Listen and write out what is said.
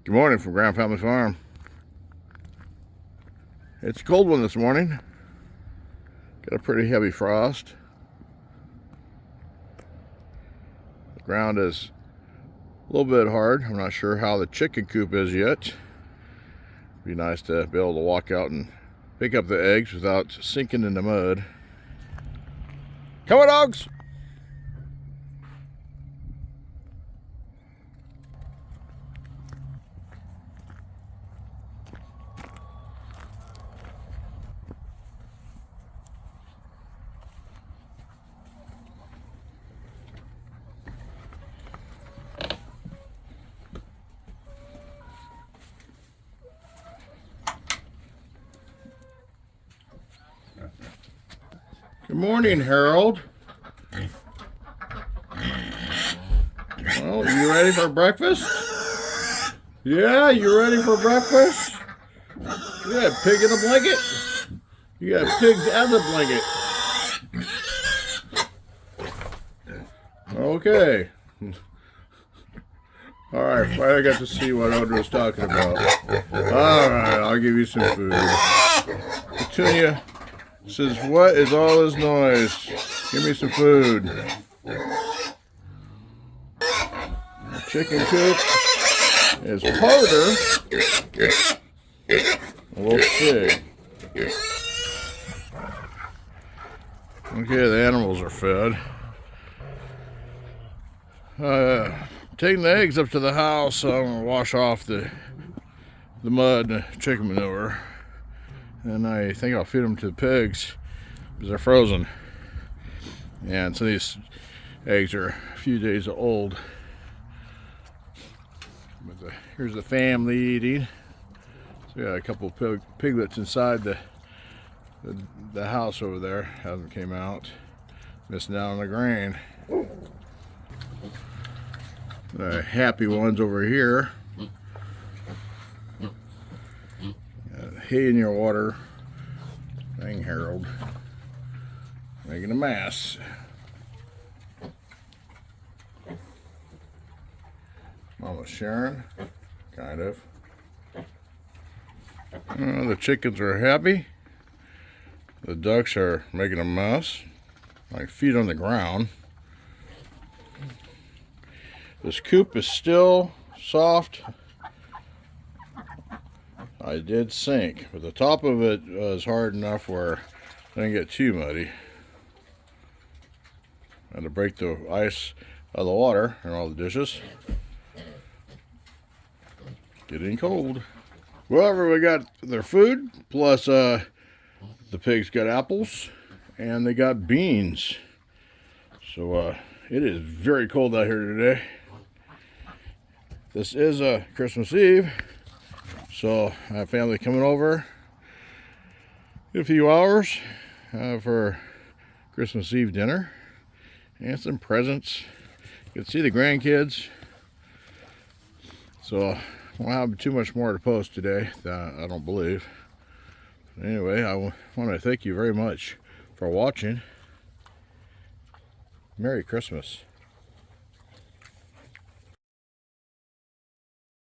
Good morning from Grand Family Farm. It's a cold one this morning. Got a pretty heavy frost. The ground is a little bit hard. I'm not sure how the chicken coop is yet. Be nice to be able to walk out and pick up the eggs without sinking in the mud. Come on, dogs! Good morning, Harold. Well, you ready for breakfast? Yeah, you ready for breakfast? You got a pig in a blanket? You got pigs as a blanket. Okay. Alright, finally got to see what Odin was talking about. Alright, I'll give you some food. Petunia says, what is all this noise? Give me some food. The chicken coop is harder. We'll see. Okay, the animals are fed. Taking the eggs up to the house, so I'm going to wash off the mud and the chicken manure. And I think I'll feed them to the pigs because they're frozen. And so these eggs are a few days old. But here's the family eating. So we got a couple of piglets inside the house over there. Hasn't came out. Missing out on the grain. The happy ones over here. Hay in your water. Dang, Harold. Making a mess. Mama Sharon. Kind of. The chickens are happy. The ducks are making a mess. Like feet on the ground. This coop is still soft. I did sink, but the top of it was hard enough where it didn't get too muddy. I had to break the ice out of the water and all the dishes. Getting cold. Well, we got their food, plus the pigs got apples, and they got beans. So it is very cold out here today. This is Christmas Eve. So I have family coming over in a few hours for Christmas Eve dinner and some presents. You can see the grandkids. So I won't have too much more to post today, I don't believe. Anyway, I want to thank you very much for watching. Merry Christmas.